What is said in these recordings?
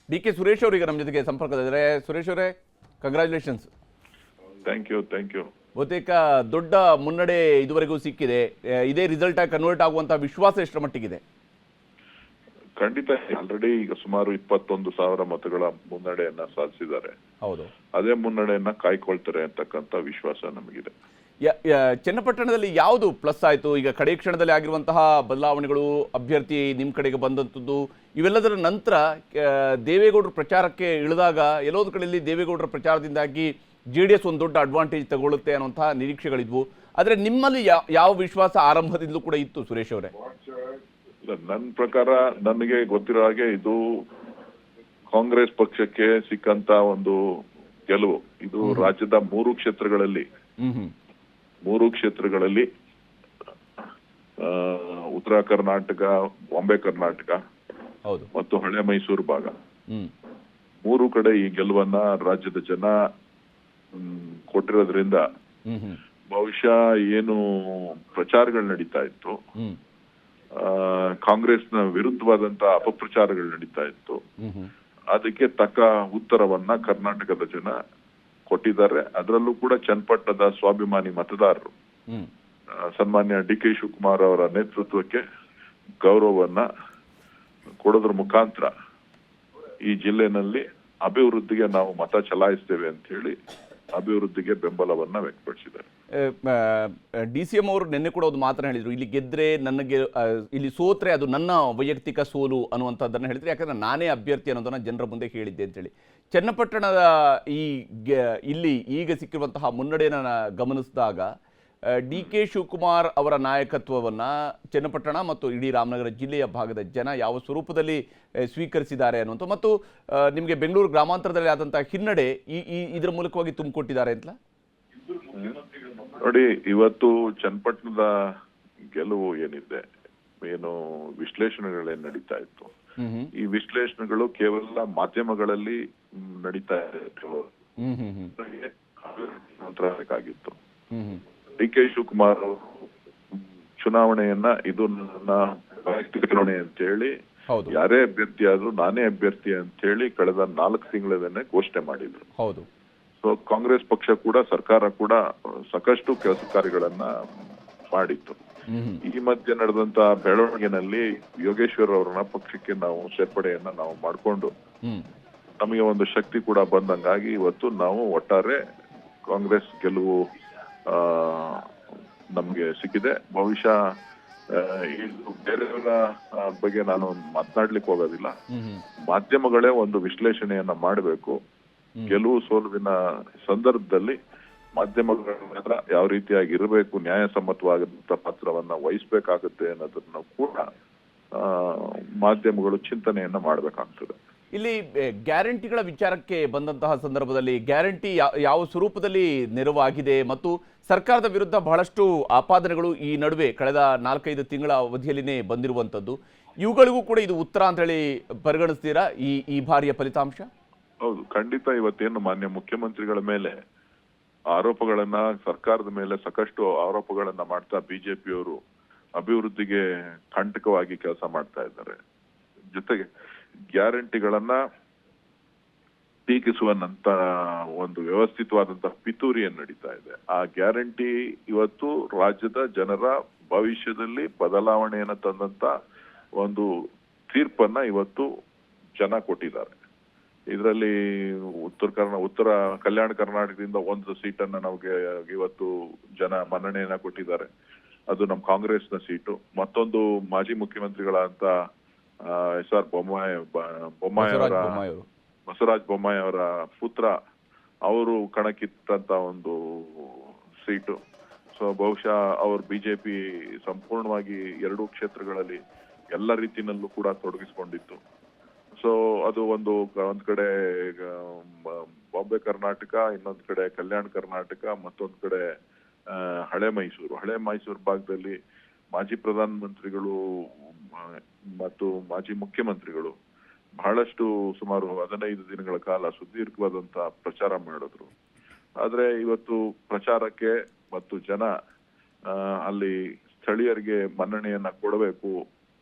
D K Suresh ಅವರಿಗೆ ನಮ್ಮ ಜೊತೆಗೆ ಸಂಪರ್ಕದಿದ್ದಾರೆ. ಸುರೇಶ್ ಅವರೇ, ಕಂಗ್ರ್ಯಾಚುಲೇಷನ್ಸ್. Thank you. ಬಹುತೇಕ ದೊಡ್ಡ ಮುನ್ನಡೆ ಇದುವರೆಗೂ ಸಿಕ್ಕಿದೆ. ಇದೇ ರಿಸಲ್ಟ್ ಆಗಿ ಕನ್ವರ್ಟ್ ಆಗುವಂತ ವಿಶ್ವಾಸ ಎಷ್ಟರ ಮಟ್ಟಿಗಿದೆ? ಖಂಡಿತ. ಆಲ್ರೆಡಿ ಈಗ ಸುಮಾರು 21,000 ಮತಗಳ ಮುನ್ನಡೆಯನ್ನ ಸಾಧಿಸಿದ್ದಾರೆ. ಹೌದು, ಅದೇ ಮುನ್ನಡೆಯನ್ನ ಕಾಯ್ಕೊಳ್ತಾರೆ ಅಂತಕ್ಕಂಥ ವಿಶ್ವಾಸ ನಮಗಿದೆ. ಚನ್ನಪಟ್ಟಣದಲ್ಲಿ ಯಾವುದು ಪ್ಲಸ್ ಆಯಿತು? ಈಗ ಕಡೆ ಕ್ಷಣದಲ್ಲಿ ಆಗಿರುವಂತಹ ಬದಲಾವಣೆಗಳು, ಅಭ್ಯರ್ಥಿ ನಿಮ್ಮ ಕಡೆಗೆ ಬಂದಂಥದ್ದು, ಇವೆಲ್ಲದರ ನಂತರ ದೇವೇಗೌಡರು ಪ್ರಚಾರಕ್ಕೆ ಇಳಿದಾಗ ಎಲ್ಲೋದು ಕಡೆಯಲ್ಲಿ ದೇವೇಗೌಡರ ಪ್ರಚಾರದಿಂದಾಗಿ JDS ಒಂದು ದೊಡ್ಡ ಅಡ್ವಾಂಟೇಜ್ ತಗೊಳ್ಳುತ್ತೆ ಅನ್ನೋಂತಹ ನಿರೀಕ್ಷೆಗಳಿದ್ವು. ಆದರೆ ನಿಮ್ಮಲ್ಲಿ ಯಾವ ವಿಶ್ವಾಸ ಆರಂಭದಿಂದಲೂ ಕೂಡ ಇತ್ತು ಸುರೇಶ್ ಅವರೇ? ನನ್ನ ಪ್ರಕಾರ ನನಗೆ ಗೊತ್ತಿರೋ ಹಾಗೆ ಇದು ಕಾಂಗ್ರೆಸ್ ಪಕ್ಷಕ್ಕೆ ಸಿಕ್ಕಂತ ಒಂದು ಗೆಲುವು. ಇದು ರಾಜ್ಯದ 3 ಕ್ಷೇತ್ರಗಳಲ್ಲಿ ಉತ್ತರ ಕರ್ನಾಟಕ, ಬಾಂಬೆ ಕರ್ನಾಟಕ ಮತ್ತು ಹಳೆ ಮೈಸೂರು ಭಾಗ 3 ಕಡೆ ಈ ಗೆಲುವನ್ನ ರಾಜ್ಯದ ಜನ ಕೊಟ್ಟಿರೋದ್ರಿಂದ ಬಹುಶಃ ಏನು ಪ್ರಚಾರಗಳು ನಡೀತಾ ಇತ್ತು, ಕಾಂಗ್ರೆಸ್ನ ವಿರುದ್ಧವಾದಂತ ಅಪಪ್ರಚಾರಗಳು ನಡೀತಾ ಇತ್ತು, ಅದಕ್ಕೆ ತಕ್ಕ ಉತ್ತರವನ್ನ ಕರ್ನಾಟಕದ ಜನ ಕೊಟ್ಟಿದ್ದಾರೆ. ಅದರಲ್ಲೂ ಕೂಡ ಚನ್ನಪಟ್ಟಣದ ಸ್ವಾಭಿಮಾನಿ ಮತದಾರರು ಸನ್ಮಾನ್ಯ DK ಶಿವಕುಮಾರ್ ಅವರ ನೇತೃತ್ವಕ್ಕೆ ಗೌರವವನ್ನ ಕೊಡೋದ್ರ ಮುಖಾಂತರ ಈ ಜಿಲ್ಲೆನಲ್ಲಿ ಅಭಿವೃದ್ಧಿಗೆ ನಾವು ಮತ ಚಲಾಯಿಸ್ತೇವೆ ಅಂತ ಹೇಳಿ ಅಭಿವೃದ್ಧಿಗೆ ಬೆಂಬಲವನ್ನ ವ್ಯಕ್ತಪಡಿಸಿದ್ದಾರೆ. DCM ಅವರು ನಿನ್ನೆ ಕೂಡ ಒಂದು ಮಾತನ್ನ ಹೇಳಿದ್ರು, ಇಲ್ಲಿ ಗೆದ್ರೆ ನನಗೆ, ಇಲ್ಲಿ ಸೋತ್ರೆ ಅದು ನನ್ನ ವೈಯಕ್ತಿಕ ಸೋಲು ಅನ್ನುವಂಥದ್ದನ್ನು ಹೇಳಿದ್ರು. ಯಾಕಂದ್ರೆ ನಾನೇ ಅಭ್ಯರ್ಥಿ ಅನ್ನೋದನ್ನ ಜನರ ಮುಂದೆ ಹೇಳಿದ್ದೆ ಅಂತೇಳಿ. ಚನ್ನಪಟ್ಟಣದ ಇಲ್ಲಿ ಈಗ ಸಿಕ್ಕಿರುವಂತಹ ಮುನ್ನಡೆಯನ್ನು ಗಮನಿಸಿದಾಗ DK ಶಿವಕುಮಾರ್ ಅವರ ನಾಯಕತ್ವವನ್ನು ಚನ್ನಪಟ್ಟಣ ಮತ್ತು ಇಡೀ ರಾಮನಗರ ಜಿಲ್ಲೆಯ ಭಾಗದ ಜನ ಯಾವ ಸ್ವರೂಪದಲ್ಲಿ ಸ್ವೀಕರಿಸಿದ್ದಾರೆ ಅನ್ನುವಂಥ, ಮತ್ತು ನಿಮಗೆ ಬೆಂಗಳೂರು ಗ್ರಾಮಾಂತರದಲ್ಲಿ ಆದಂತಹ ಹಿನ್ನಡೆ ಇದರ ಮೂಲಕವಾಗಿ ತುಂಬಿಕೊಟ್ಟಿದ್ದಾರೆ ಅಂತ ನೋಡಿ. ಇವತ್ತು ಚನ್ನಪಟ್ಟಣದ ಗೆಲುವು ಏನಿದೆ, ಏನು ವಿಶ್ಲೇಷಣೆಗಳೇನು ನಡೀತಾ ಇತ್ತು, ಈ ವಿಶ್ಲೇಷಣೆಗಳು ಕೇವಲ ಮಾಧ್ಯಮಗಳಲ್ಲಿ ನಡೀತಾ ಆಗಿತ್ತು. DK ಶಿವಕುಮಾರ್ ಚುನಾವಣೆಯನ್ನ ಇದು ನನ್ನ ವೈಯಕ್ತಿಕ ಚುನಾವಣೆ ಅಂತ ಹೇಳಿ ಯಾರೇ ಅಭ್ಯರ್ಥಿ ಆದ್ರೂ ನಾನೇ ಅಭ್ಯರ್ಥಿ ಅಂತ ಹೇಳಿ ಕಳೆದ 4 ತಿಂಗಳನ್ನೇ ಘೋಷಣೆ ಮಾಡಿದ್ರು. ಸೊ ಕಾಂಗ್ರೆಸ್ ಪಕ್ಷ ಕೂಡ, ಸರ್ಕಾರ ಕೂಡ ಸಾಕಷ್ಟು ಕೆಲಸ ಕಾರ್ಯಗಳನ್ನ ಮಾಡಿತ್ತು. ಈ ಮಧ್ಯೆ ನಡೆದಂತ ಬೆಳವಣಿಗೆನಲ್ಲಿ ಯೋಗೇಶ್ವರ್ ಅವರನ್ನ ಪಕ್ಷಕ್ಕೆ ನಾವು ಸೇರ್ಪಡೆಯನ್ನ ನಾವು ಮಾಡಿಕೊಂಡು ನಮಗೆ ಒಂದು ಶಕ್ತಿ ಕೂಡ ಬಂದಂಗಾಗಿ ಇವತ್ತು ನಾವು ಒಟ್ಟಾರೆ ಕಾಂಗ್ರೆಸ್ ಗೆಲುವು ನಮ್ಗೆ ಸಿಕ್ಕಿದೆ. ಬಹುಶಃ ಇದು ಬೇರೆಯವರ ಬಗ್ಗೆ ನಾನು ಮಾತನಾಡ್ಲಿಕ್ಕೆ ಹೋಗೋದಿಲ್ಲ. ಮಾಧ್ಯಮಗಳೇ ಒಂದು ವಿಶ್ಲೇಷಣೆಯನ್ನ ಮಾಡಬೇಕು. ಗೆಲುವು ಸೋಲುವಿನ ಸಂದರ್ಭದಲ್ಲಿ ಮಾಧ್ಯಮಗಳ ಯಾವ ರೀತಿಯಾಗಿ ಇರಬೇಕು, ನ್ಯಾಯಸಮ್ಮತವಾದಂತ ಪಾತ್ರವನ್ನ ವಹಿಸ್ಬೇಕಾಗುತ್ತೆ ಅನ್ನೋದನ್ನ ಕೂಡ ಮಾಧ್ಯಮಗಳು ಚಿಂತನೆಯನ್ನ ಮಾಡಬೇಕಾಗ್ತದೆ. ಇಲ್ಲಿ ಗ್ಯಾರಂಟಿಗಳ ವಿಚಾರಕ್ಕೆ ಬಂದಂತಹ ಸಂದರ್ಭದಲ್ಲಿ ಗ್ಯಾರಂಟಿ ಯಾವ ಸ್ವರೂಪದಲ್ಲಿ ನೆರವಾಗಿದೆ ಮತ್ತು ಸರ್ಕಾರದ ವಿರುದ್ಧ ಬಹಳಷ್ಟು ಆಪಾದನೆಗಳು ಈ ನಡುವೆ ಕಳೆದ 4-5 ತಿಂಗಳ ಅವಧಿಯಲ್ಲಿನೇ ಬಂದಿರುವಂಥದ್ದು, ಇವುಗಳಿಗೂ ಕೂಡ ಇದು ಉತ್ತರ ಅಂತ ಹೇಳಿ ಪರಿಗಣಿಸ್ತೀರಾ ಈ ಬಾರಿಯ ಫಲಿತಾಂಶ? ಹೌದು, ಖಂಡಿತ. ಇವತ್ತೇನು ಮಾನ್ಯ ಮುಖ್ಯಮಂತ್ರಿಗಳ ಮೇಲೆ ಆರೋಪಗಳನ್ನ, ಸರ್ಕಾರದ ಮೇಲೆ ಸಾಕಷ್ಟು ಆರೋಪಗಳನ್ನ ಮಾಡ್ತಾ ಬಿಜೆಪಿಯವರು ಅಭಿವೃದ್ಧಿಗೆ ಕಂಟಕವಾಗಿ ಕೆಲಸ ಮಾಡ್ತಾ ಇದ್ದಾರೆ. ಜೊತೆಗೆ ಗ್ಯಾರಂಟಿಗಳನ್ನ ಟೀಕಿಸುವಂತ ಒಂದು ವ್ಯವಸ್ಥಿತವಾದಂತಹ ಪಿತೂರಿಯನ್ನು ನಡೀತಾ ಇದೆ. ಆ ಗ್ಯಾರಂಟಿ ಇವತ್ತು ರಾಜ್ಯದ ಜನರ ಭವಿಷ್ಯದಲ್ಲಿ ಬದಲಾವಣೆಯನ್ನ ತಂದಂತ ಒಂದು ತೀರ್ಪನ್ನ ಇವತ್ತು ಜನ ಕೊಟ್ಟಿದ್ದಾರೆ. ಇದರಲ್ಲಿ ಉತ್ತರ ಕಲ್ಯಾಣ ಕರ್ನಾಟಕದಿಂದ 1 ಸೀಟನ್ನ ನಮಗೆ ಇವತ್ತು ಜನ ಮನ್ನಣೆಯನ್ನ ಕೊಟ್ಟಿದ್ದಾರೆ. ಅದು ನಮ್ಮ ಕಾಂಗ್ರೆಸ್ನ ಸೀಟು. ಮತ್ತೊಂದು ಮಾಜಿ ಮುಖ್ಯಮಂತ್ರಿಗಳಂತ SR ಬಸವರಾಜ ಬೊಮ್ಮಾಯಿ ಅವರ ಪುತ್ರ ಅವರು ಕಣಕ್ಕಿಟ್ಟಂತ ಒಂದು ಸೀಟು. ಸೊ ಬಹುಶಃ ಅವರು ಬಿಜೆಪಿ ಸಂಪೂರ್ಣವಾಗಿ 2 ಕ್ಷೇತ್ರಗಳಲ್ಲಿ ಎಲ್ಲ ರೀತಿಯಲ್ಲೂ ಕೂಡ ತೊಡಗಿಸಿಕೊಂಡಿತ್ತು. ಸೊ ಅದು ಒಂದ್ ಕಡೆ ಬಾಂಬೆ ಕರ್ನಾಟಕ, ಇನ್ನೊಂದ್ ಕಡೆ ಕಲ್ಯಾಣ ಕರ್ನಾಟಕ, ಮತ್ತೊಂದ್ ಕಡೆ ಹಳೆ ಮೈಸೂರು ಭಾಗದಲ್ಲಿ ಮಾಜಿ ಪ್ರಧಾನಮಂತ್ರಿಗಳು ಮತ್ತು ಮಾಜಿ ಮುಖ್ಯಮಂತ್ರಿಗಳು ಬಹಳಷ್ಟು ಸುಮಾರು 15 ದಿನಗಳ ಕಾಲ ಸುದೀರ್ಘವಾದಂತ ಪ್ರಚಾರ ಮಾಡಿದ್ರು. ಆದ್ರೆ ಇವತ್ತು ಪ್ರಚಾರಕ್ಕೆ ಮತ್ತು ಜನ ಅಲ್ಲಿ ಸ್ಥಳೀಯರಿಗೆ ಮನ್ನಣೆಯನ್ನ ಕೊಡಬೇಕು,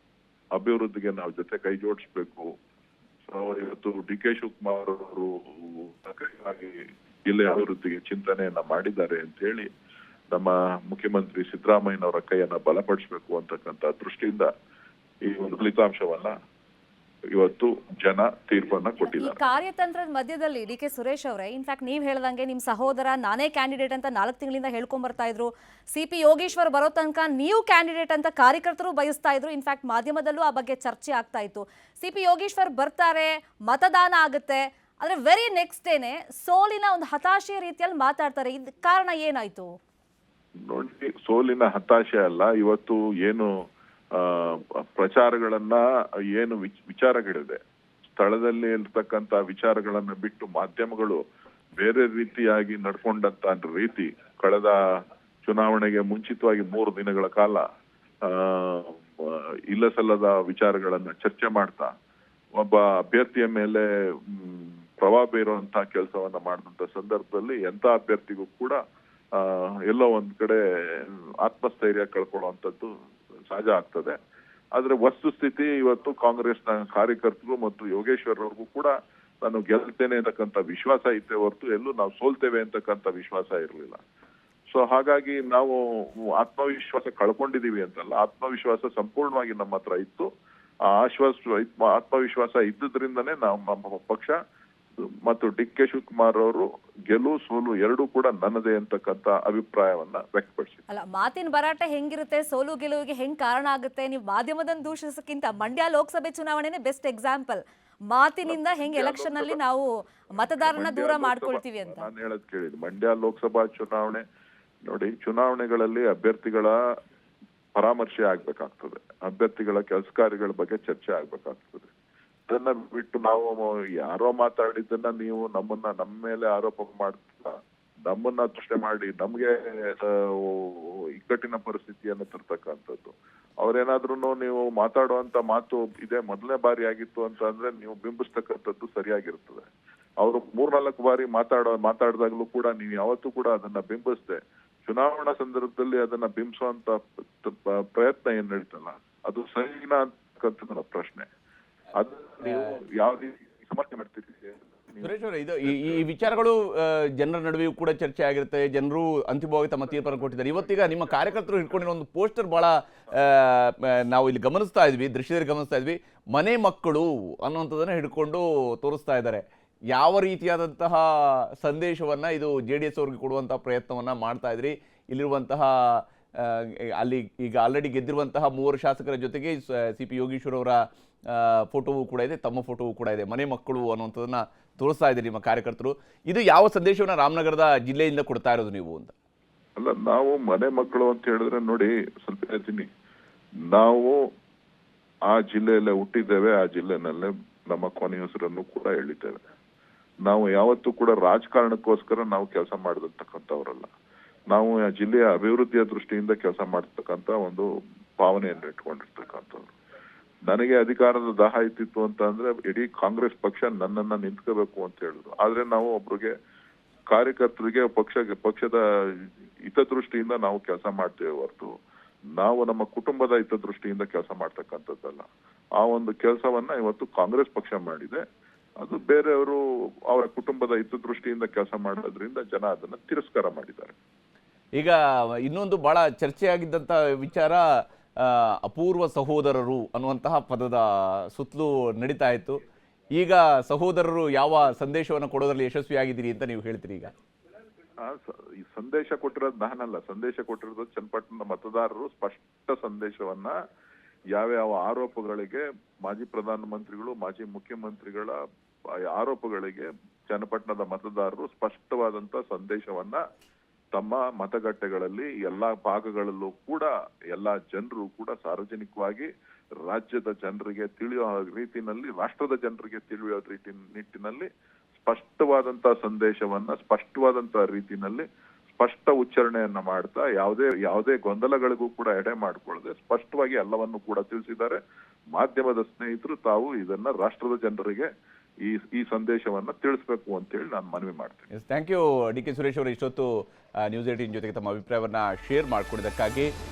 ಅಭಿವೃದ್ಧಿಗೆ ನಾವು ಜೊತೆ ಕೈ ಜೋಡಿಸ್ಬೇಕು, ಸೊ ಇವತ್ತು ಡಿ ಕೆ ಶಿವಕುಮಾರ್ ಅವರು ಸಕ್ರಿಯವಾಗಿ ಜಿಲ್ಲೆ ಅಭಿವೃದ್ಧಿಗೆ ಚಿಂತನೆಯನ್ನ ಮಾಡಿದ್ದಾರೆ ಅಂತ ಹೇಳಿ ನಮ್ಮ ಮುಖ್ಯಮಂತ್ರಿ ಸಿದ್ದರಾಮಯ್ಯನವರ ಕೈಯನ್ನ ಬಲಪಡಿಸಬೇಕು ಅಂತಕ್ಕಂಥ ದೃಷ್ಟಿಯಿಂದ ಈ ಒಂದು ಫಲಿತಾಂಶವನ್ನ ಇವತ್ತು ಜನ ತೀರ್ಪನ್ನ ಈ ಕೊಟ್ಟಿದ್ದಾರೆ. ಕಾರ್ಯತಂತ್ರದ ಮಧ್ಯದಲ್ಲಿ ಡಿ ಕೆ ಸುರೇಶ್ ಅವರೇ, ಇನ್ಫ್ಯಾಕ್ಟ್ ನೀವು ಹೇಳ್ದಂಗೆ ನಿಮ್ಮ ಸಹೋದರ ನಾನೇ ಕ್ಯಾಂಡಿಡೇಟ್ ಅಂತ 4 ತಿಂಗಳಿಂದ ಹೇಳ್ಕೊಂಡ್ ಬರ್ತಾ ಇದ್ರು. CP ಯೋಗೇಶ್ವರ್ ಬರೋ ತನಕ ನೀವು ಕ್ಯಾಂಡಿಡೇಟ್ ಅಂತ ಕಾರ್ಯಕರ್ತರು ಬಯಸ್ತಾ ಇದ್ರು. ಇನ್ಫ್ಯಾಕ್ಟ್ ಮಾಧ್ಯಮದಲ್ಲೂ ಆ ಬಗ್ಗೆ ಚರ್ಚೆ ಆಗ್ತಾ ಇತ್ತು. CP ಯೋಗೇಶ್ವರ್ ಬರ್ತಾರೆ, ಮತದಾನ ಆಗುತ್ತೆ, ಆದ್ರೆ ವೆರಿ ನೆಕ್ಸ್ಟ್ ಡೇನೆ ಸೋಲಿನ ಒಂದು ಹತಾಶೆಯ ರೀತಿಯಲ್ಲಿ ಮಾತಾಡ್ತಾರೆ. ಇದ್ ಕಾರಣ ಏನಾಯ್ತು? ನೋಡಿ, ಸೋಲಿನ ಹತಾಶೆ ಅಲ್ಲ, ಇವತ್ತು ಏನು ಪ್ರಚಾರಗಳನ್ನ ಏನು ವಿಚಾರಗಳಿದೆ, ಸ್ಥಳದಲ್ಲಿ ಇರ್ತಕ್ಕಂತ ವಿಚಾರಗಳನ್ನ ಬಿಟ್ಟು ಮಾಧ್ಯಮಗಳು ಬೇರೆ ರೀತಿಯಾಗಿ ನಡ್ಕೊಂಡಂತ ರೀತಿ ಕಳೆದ ಚುನಾವಣೆಗೆ ಮುಂಚಿತವಾಗಿ 3 ದಿನಗಳ ಕಾಲ ಇಲ್ಲಸಲ್ಲದ ವಿಚಾರಗಳನ್ನ ಚರ್ಚೆ ಮಾಡ್ತಾ ಒಬ್ಬ ಅಭ್ಯರ್ಥಿಯ ಮೇಲೆ ಪ್ರಭಾವ ಬೀರುವಂತಹ ಕೆಲಸವನ್ನ ಮಾಡಿದಂತ ಸಂದರ್ಭದಲ್ಲಿ ಎಂತ ಅಭ್ಯರ್ಥಿಗೂ ಕೂಡ ಎಲ್ಲೋ ಒಂದ್ ಕಡೆ ಆತ್ಮಸ್ಥೈರ್ಯ ಕಳ್ಕೊಳ್ಳುವಂಥದ್ದು ಸಹಜ ಆಗ್ತದೆ. ಆದ್ರೆ ವಸ್ತುಸ್ಥಿತಿ ಇವತ್ತು ಕಾಂಗ್ರೆಸ್ನ ಕಾರ್ಯಕರ್ತರು ಮತ್ತು ಯೋಗೇಶ್ವರ್ ಅವ್ರಿಗೂ ಕೂಡ ನಾನು ಗೆಲ್ತೇನೆ ಅಂತಕ್ಕಂಥ ವಿಶ್ವಾಸ ಇತ್ತೆ ಹೊರತು ಎಲ್ಲೂ ನಾವು ಸೋಲ್ತೇವೆ ಅಂತಕ್ಕಂಥ ವಿಶ್ವಾಸ ಇರಲಿಲ್ಲ. ಸೊ ಹಾಗಾಗಿ ನಾವು ಆತ್ಮವಿಶ್ವಾಸ ಕಳ್ಕೊಂಡಿದೀವಿ ಅಂತಲ್ಲ, ಆತ್ಮವಿಶ್ವಾಸ ಸಂಪೂರ್ಣವಾಗಿ ನಮ್ಮ ಹತ್ರ ಇತ್ತು. ಆ ಆತ್ಮವಿಶ್ವಾಸ ಇದ್ದುದ್ರಿಂದನೇ ನಾವು ನಮ್ಮ ಪಕ್ಷ ಮತ್ತು ಡಿ ಕೆ ಶಿವಕುಮಾರ್ ಅವರು ಗೆಲುವು ಸೋಲು ಎರಡೂ ಕೂಡ ನನ್ನದೇ ಅಂತಕ್ಕಂಥ ಅಭಿಪ್ರಾಯವನ್ನ ವ್ಯಕ್ತಪಡಿಸಿ. ಅಲ್ಲ, ಮಾತಿನ ಭರಾಟೆ ಹೆಂಗಿರುತ್ತೆ, ಸೋಲು ಗೆಲುವಿಗೆ ಹೆಂಗ್ ಕಾರಣ ಆಗುತ್ತೆ? ನೀವು ಮಾಧ್ಯಮದನ್ನ ದೂಷಿಸಕ್ಕಿಂತ ಮಂಡ್ಯ ಲೋಕಸಭೆ ಚುನಾವಣೆನೇ ಬೆಸ್ಟ್ ಎಕ್ಸಾಂಪಲ್. ಮಾತಿನಿಂದ ಹೆಂಗ್ ಎಲೆಕ್ಷನ್ ಅಲ್ಲಿ ನಾವು ಮತದಾರನ ದೂರ ಮಾಡ್ಕೊಳ್ತೀವಿ ಅಂತ ನಾನು ಹೇಳದ್ ಕೇಳಿದ್. ಮಂಡ್ಯ ಲೋಕಸಭಾ ಚುನಾವಣೆ ನೋಡಿ, ಚುನಾವಣೆಗಳಲ್ಲಿ ಅಭ್ಯರ್ಥಿಗಳ ಪರಾಮರ್ಶೆ ಆಗ್ಬೇಕಾಗ್ತದೆ, ಅಭ್ಯರ್ಥಿಗಳ ಕೆಲಸ ಕಾರ್ಯಗಳ ಬಗ್ಗೆ ಚರ್ಚೆ ಆಗ್ಬೇಕಾಗ್ತದೆ. ಅದನ್ನ ಬಿಟ್ಟು ನಾವು ಯಾರೋ ಮಾತಾಡಿದ್ದನ್ನ ನೀವು ನಮ್ಮ ಮೇಲೆ ಆರೋಪ ಮಾಡ್ತಾ ನಮ್ಮನ್ನ ಪ್ರಶ್ನೆ ಮಾಡಿ ನಮ್ಗೆ ಇಕ್ಕಟ್ಟಿನ ಪರಿಸ್ಥಿತಿಯನ್ನು ತರ್ತಕ್ಕಂಥದ್ದು. ಅವ್ರೇನಾದ್ರೂ ನೀವು ಮಾತಾಡುವಂತ ಮಾತು ಇದೇ ಮೊದಲನೇ ಬಾರಿ ಆಗಿತ್ತು ಅಂತ ಅಂದ್ರೆ ನೀವು ಬಿಂಬಿಸ್ತಕ್ಕಂಥದ್ದು ಸರಿಯಾಗಿರ್ತದೆ. ಅವರು 3-4 ಬಾರಿ ಮಾತಾಡಿದಾಗ್ಲೂ ಕೂಡ ನೀವು ಯಾವತ್ತೂ ಕೂಡ ಅದನ್ನ ಬಿಂಬಿಸ್ದೆ ಚುನಾವಣಾ ಸಂದರ್ಭದಲ್ಲಿ ಅದನ್ನ ಬಿಂಬಿಸುವಂತ ಪ್ರಯತ್ನ ಏನ್ ನಡೀತಲ್ಲ, ಅದು ಸರಿನಾ ಅಂತಕ್ಕಂಥದ್ದು ನನ್ನ ಪ್ರಶ್ನೆ. ಅದನ್ನ ನೀವು ಯಾವ ರೀತಿ ಸಮರ್ಥನೆ ಮಾಡ್ತೀರಿ? ಸುರೇಶ್ ಅವರೇ, ಇದು ಈ ವಿಚಾರಗಳು ಜನರ ನಡುವೆಯೂ ಕೂಡ ಚರ್ಚೆ ಆಗಿರುತ್ತೆ. ಜನರು ಅಂತಿಮವಾಗಿ ತಮ್ಮ ತೀರ್ಪನ್ನು ಕೊಟ್ಟಿದ್ದಾರೆ. ಇವತ್ತೀಗ ನಿಮ್ಮ ಕಾರ್ಯಕರ್ತರು ಹಿಡ್ಕೊಂಡಿರೋ ಒಂದು ಪೋಸ್ಟರ್ ಬಹಳ ನಾವು ಇಲ್ಲಿ ಗಮನಿಸ್ತಾ ಇದ್ವಿ, ದೃಶ್ಯದಲ್ಲಿ ಗಮನಿಸ್ತಾ ಇದ್ವಿ. ಮನೆ ಮಕ್ಕಳು ಅನ್ನುವಂಥದ್ದನ್ನ ಹಿಡ್ಕೊಂಡು ತೋರಿಸ್ತಾ ಇದ್ದಾರೆ. ಯಾವ ರೀತಿಯಾದಂತಹ ಸಂದೇಶವನ್ನ ಇದು JDS ಅವ್ರಿಗೆ ಕೊಡುವಂತಹ ಪ್ರಯತ್ನವನ್ನ ಮಾಡ್ತಾ ಇದ್ರಿ? ಇಲ್ಲಿರುವಂತಹ ಅಲ್ಲಿ ಈಗ ಆಲ್ರೆಡಿ ಗೆದ್ದಿರುವಂತಹ 3 ಶಾಸಕರ ಜೊತೆಗೆ CP ಯೋಗೇಶ್ವರ್ ಅವರ ಫೋಟೋವು ಕೂಡ ಇದೆ, ತಮ್ಮ ಫೋಟೋವು ಕೂಡ ಇದೆ. ಮನೆ ಮಕ್ಕಳು ಅನ್ನುವಂಥದ್ದನ್ನ ತೋರಿಸ್ತಾ ಇದ್ದೀರಿ ನಿಮ್ಮ ಕಾರ್ಯಕರ್ತರು. ಇದು ಯಾವ ಸಂದೇಶವನ್ನ ರಾಮನಗರದ ಜಿಲ್ಲೆಯಿಂದ ಕೊಡ್ತಾ ಇರೋದು ನೀವು ಅಂತ? ಅಲ್ಲ, ನಾವು ಮನೆ ಮಕ್ಕಳು ಅಂತ ಹೇಳಿದ್ರೆ ನೋಡಿ, ಸ್ವಲ್ಪ ಹೇಳ್ತೀನಿ, ನಾವು ಆ ಜಿಲ್ಲೆಯಲ್ಲೇ ಹುಟ್ಟಿದ್ದೇವೆ, ಆ ಜಿಲ್ಲೆನಲ್ಲೇ ನಮ್ಮ ಕೊನೆಯ ಹೆಸರನ್ನು ಕೂಡ ಹೇಳಿದ್ದೇವೆ. ನಾವು ಯಾವತ್ತೂ ಕೂಡ ರಾಜಕಾರಣಕ್ಕೋಸ್ಕರ ನಾವು ಕೆಲಸ ಮಾಡಿರ್ತಕ್ಕಂಥವ್ರಲ್ಲ. ನಾವು ಆ ಜಿಲ್ಲೆಯ ಅಭಿವೃದ್ಧಿಯ ದೃಷ್ಟಿಯಿಂದ ಕೆಲಸ ಮಾಡ್ತಕ್ಕಂಥ ಒಂದು ಭಾವನೆಯನ್ನು ಇಟ್ಕೊಂಡಿರ್ತಕ್ಕಂಥವ್ರು. ನನಗೆ ಅಧಿಕಾರದ ದಾಹ ಇತ್ತಿತ್ತು ಅಂತ ಅಂದ್ರೆ ಇಡೀ ಕಾಂಗ್ರೆಸ್ ಪಕ್ಷ ನನ್ನನ್ನ ನಿಂತ್ಕೋಬೇಕು ಅಂತ ಹೇಳಿದ್ರು. ಆದ್ರೆ ನಾವು ಒಬ್ರಿಗೆ ಕಾರ್ಯಕರ್ತರಿಗೆ ಪಕ್ಷದ ಹಿತದೃಷ್ಟಿಯಿಂದ ನಾವು ಕೆಲಸ ಮಾಡ್ತೇವೆ ಹೊರತು ನಾವು ನಮ್ಮ ಕುಟುಂಬದ ಹಿತದೃಷ್ಟಿಯಿಂದ ಕೆಲಸ ಮಾಡ್ತಕ್ಕಂಥದ್ದಲ್ಲ. ಆ ಒಂದು ಕೆಲಸವನ್ನ ಇವತ್ತು ಕಾಂಗ್ರೆಸ್ ಪಕ್ಷ ಮಾಡಿದೆ. ಅದು ಬೇರೆಯವರು ಅವರ ಕುಟುಂಬದ ಹಿತದೃಷ್ಟಿಯಿಂದ ಕೆಲಸ ಮಾಡೋದ್ರಿಂದ ಜನ ಅದನ್ನ ತಿರಸ್ಕಾರ ಮಾಡಿದ್ದಾರೆ. ಈಗ ಇನ್ನೊಂದು ಬಹಳ ಚರ್ಚೆಯಾಗಿದ್ದಂಥ ವಿಚಾರ ಅಪೂರ್ವ ಸಹೋದರರು ಅನ್ನುವಂತಹ ಪದದ ಸುತ್ತಲೂ ನಡೀತಾ ಇತ್ತು. ಈಗ ಸಹೋದರರು ಯಾವ ಸಂದೇಶವನ್ನು ಕೊಡೋದ್ರಲ್ಲಿ ಯಶಸ್ವಿಯಾಗಿದ್ದೀರಿ ಅಂತ ನೀವು ಹೇಳ್ತೀರಿ? ಈಗ ಈ ಸಂದೇಶ ಕೊಟ್ಟಿರೋದು ನಾನಲ್ಲ, ಸಂದೇಶ ಕೊಟ್ಟಿರೋದು ಚನ್ನಪಟ್ಟಣದ ಮತದಾರರು ಸ್ಪಷ್ಟ ಸಂದೇಶವನ್ನ ಯಾವ್ಯಾವ ಆರೋಪಗಳಿಗೆ ಮಾಜಿ ಪ್ರಧಾನಮಂತ್ರಿಗಳು ಮಾಜಿ ಮುಖ್ಯಮಂತ್ರಿಗಳ ಆರೋಪಗಳಿಗೆ ಚನ್ನಪಟ್ಟಣದ ಮತದಾರರು ಸ್ಪಷ್ಟವಾದಂತ ಸಂದೇಶವನ್ನ ತಮ್ಮ ಮತಗಟ್ಟೆಗಳಲ್ಲಿ ಎಲ್ಲಾ ಭಾಗಗಳಲ್ಲೂ ಕೂಡ ಎಲ್ಲಾ ಜನರು ಕೂಡ ಸಾರ್ವಜನಿಕವಾಗಿ ರಾಜ್ಯದ ಜನರಿಗೆ ತಿಳಿಯುವ ರೀತಿನಲ್ಲಿ, ರಾಷ್ಟ್ರದ ಜನರಿಗೆ ತಿಳಿಯುವ ನಿಟ್ಟಿನಲ್ಲಿ ಸ್ಪಷ್ಟವಾದಂತಹ ಸಂದೇಶವನ್ನ ಸ್ಪಷ್ಟವಾದಂತಹ ರೀತಿನಲ್ಲಿ ಸ್ಪಷ್ಟ ಉಚ್ಚಾರಣೆಯನ್ನ ಮಾಡ್ತಾ ಯಾವುದೇ ಗೊಂದಲಗಳಿಗೂ ಕೂಡ ಎಡೆ ಮಾಡಿಕೊಳ್ಳದೆ ಸ್ಪಷ್ಟವಾಗಿ ಎಲ್ಲವನ್ನು ಕೂಡ ತಿಳಿಸಿದ್ದಾರೆ. ಮಾಧ್ಯಮದ ಸ್ನೇಹಿತರು ತಾವು ಇದನ್ನ ರಾಷ್ಟ್ರದ ಜನರಿಗೆ ಈ ಸಂದೇಶವನ್ನ ತಿಳಿಸ್ಬೇಕು ಅಂತ ಹೇಳಿ ನಾನು ಮನವಿ ಮಾಡ್ತೇನೆ. Thank you D K Suresh ಅವರು ಇಷ್ಟೊತ್ತು ನ್ಯೂಸ್ 18 ಜೊತೆಗೆ ತಮ್ಮ ಅಭಿಪ್ರಾಯವನ್ನ ಶೇರ್ ಮಾಡ್ಕೊಂಡಿದ್ದಕ್ಕಾಗಿ.